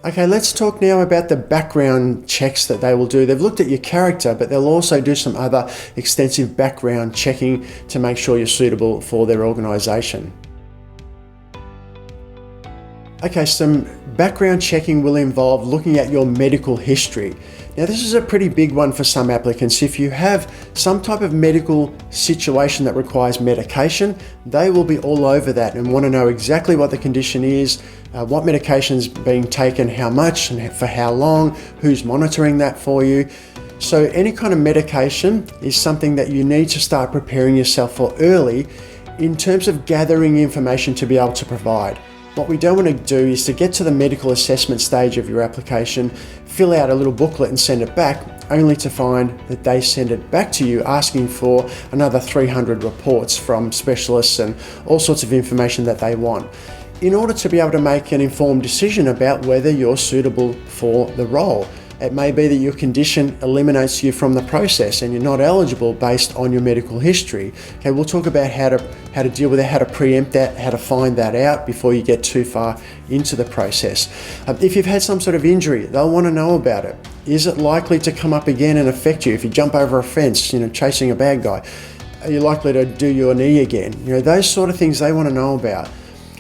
Okay, let's talk now about the background checks that they will do. They've looked at your character, but they'll also do some other extensive background checking to make sure you're suitable for their organisation. Okay, some background checking will involve looking at your medical history. Now, this is a pretty big one for some applicants. If you have some type of medical situation that requires medication, they will be all over that and want to know exactly what the condition is, what medication's being taken, how much and for how long, who's monitoring that for you. So any kind of medication is something that you need to start preparing yourself for early in terms of gathering information to be able to provide. What we don't want to do is to get to the medical assessment stage of your application, fill out a little booklet and send it back, only to find that they send it back to you asking for another 300 reports from specialists and all sorts of information that they want, in order to be able to make an informed decision about whether you're suitable for the role. It may be that your condition eliminates you from the process and you're not eligible based on your medical history. Okay, we'll talk about how to deal with it, how to preempt that, how to find that out before you get too far into the process. If you've had some sort of injury, they'll want to know about it. Is it likely to come up again and affect you? If you jump over a fence, chasing a bad guy, are you likely to do your knee again? Those sort of things they want to know about.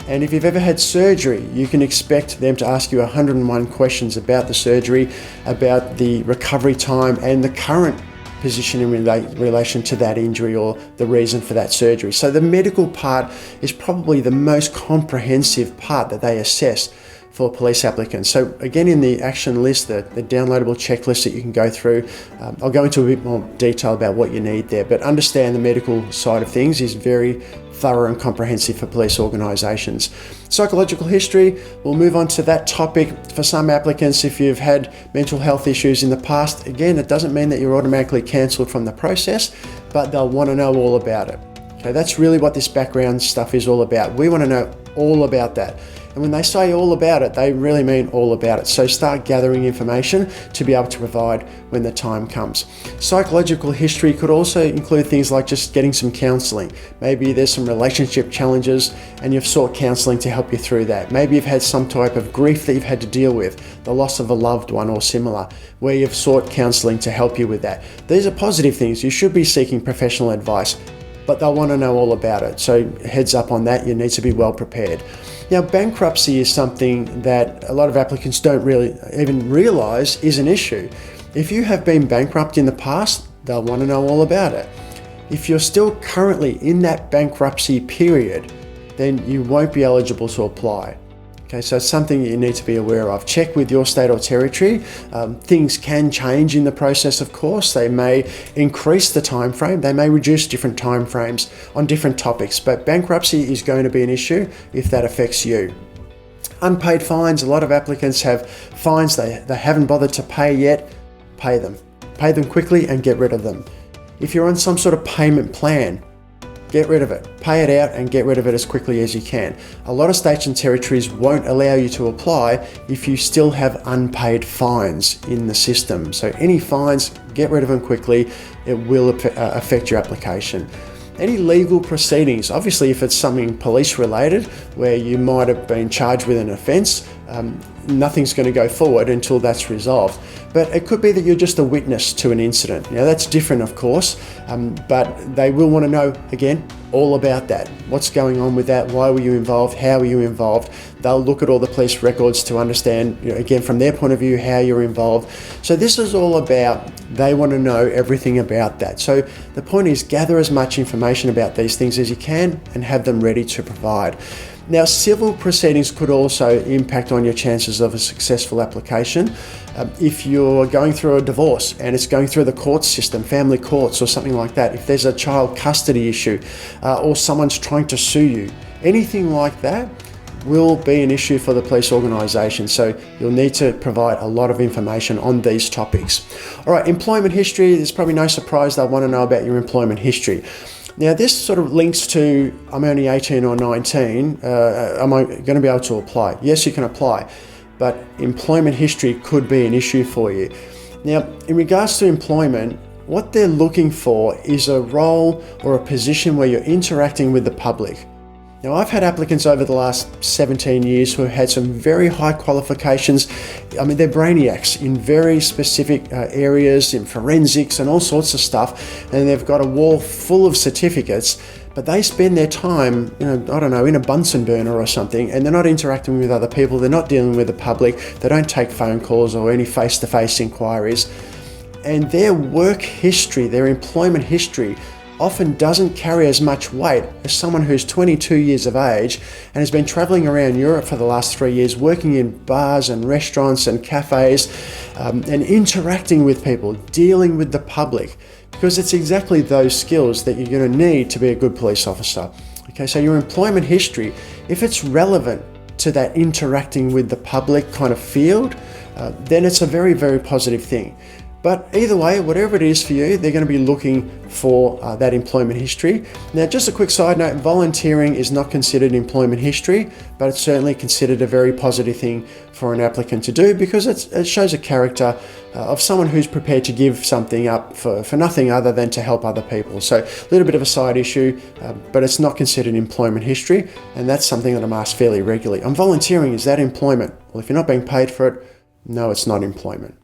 And if you've ever had surgery, you can expect them to ask you 101 questions about the surgery, about the recovery time and the current position in relation to that injury or the reason for that surgery. So the medical part is probably the most comprehensive part that they assess for police applicants. So again, in the action list, the downloadable checklist that you can go through, I'll go into a bit more detail about what you need there, but understand the medical side of things is very thorough and comprehensive for police organisations. Psychological history, we'll move on to that topic. For some applicants, if you've had mental health issues in the past, again, it doesn't mean that you're automatically cancelled from the process, but they'll want to know all about it. Okay, that's really what this background stuff is all about. We want to know all about that. And when they say all about it, they really mean all about it. So start gathering information to be able to provide when the time comes. Psychological history could also include things like just getting some counselling. Maybe there's some relationship challenges and you've sought counselling to help you through that. Maybe you've had some type of grief that you've had to deal with, the loss of a loved one or similar, where you've sought counselling to help you with that. These are positive things. You should be seeking professional advice, but they'll want to know all about it. So heads up on that, you need to be well prepared. Now, bankruptcy is something that a lot of applicants don't really even realise is an issue. If you have been bankrupt in the past, they'll want to know all about it. If you're still currently in that bankruptcy period, then you won't be eligible to apply. Okay, so it's something you need to be aware of. Check with your state or territory. Things can change in the process, of course. They may increase the time frame. They may reduce different time frames on different topics, but bankruptcy is going to be an issue if that affects you. Unpaid fines. A lot of applicants have fines they haven't bothered to pay yet. Pay them. Pay them quickly and get rid of them. If you're on some sort of payment plan, get rid of it. Pay it out and get rid of it as quickly as you can. A lot of states and territories won't allow you to apply if you still have unpaid fines in the system. So any fines, get rid of them quickly. It will affect your application. Any legal proceedings, obviously if it's something police related where you might have been charged with an offence, nothing's going to go forward until that's resolved. But it could be that you're just a witness to an incident. Now that's different, of course, but they will want to know, again, all about that. What's going on with that? Why were you involved? How were you involved? They'll look at all the police records to understand, again, from their point of view, how you're involved. So this is all about, they want to know everything about that. So the point is, gather as much information about these things as you can and have them ready to provide. Now, civil proceedings could also impact on your chances of a successful application. If you're going through a divorce and it's going through the court system, family courts or something like that, if there's a child custody issue or someone's trying to sue you, anything like that will be an issue for the police organisation. So you'll need to provide a lot of information on these topics. All right, employment history, there's probably no surprise they'll want to know about your employment history. Now this sort of links to, I'm only 18 or 19, am I going to be able to apply? Yes, you can apply, but employment history could be an issue for you. Now, in regards to employment, what they're looking for is a role or a position where you're interacting with the public. Now, I've had applicants over the last 17 years who have had some very high qualifications. I mean, they're brainiacs in very specific areas, in forensics and all sorts of stuff, and they've got a wall full of certificates, but they spend their time, I don't know, in a Bunsen burner or something, and they're not interacting with other people, they're not dealing with the public, they don't take phone calls or any face-to-face inquiries. And their work history, their employment history, often doesn't carry as much weight as someone who's 22 years of age and has been traveling around Europe for the last 3 years, working in bars and restaurants and cafes, and interacting with people, dealing with the public, because it's exactly those skills that you're going to need to be a good police officer. Okay, so your employment history, if it's relevant to that interacting with the public kind of field, then it's a very, very positive thing. But either way, whatever it is for you, they're going to be looking for that employment history. Now, just a quick side note, volunteering is not considered employment history, but it's certainly considered a very positive thing for an applicant to do, because it shows a character of someone who's prepared to give something up for nothing other than to help other people. So a little bit of a side issue, but it's not considered employment history, and that's something that I'm asked fairly regularly. I'm volunteering, is that employment? Well, if you're not being paid for it, no, it's not employment.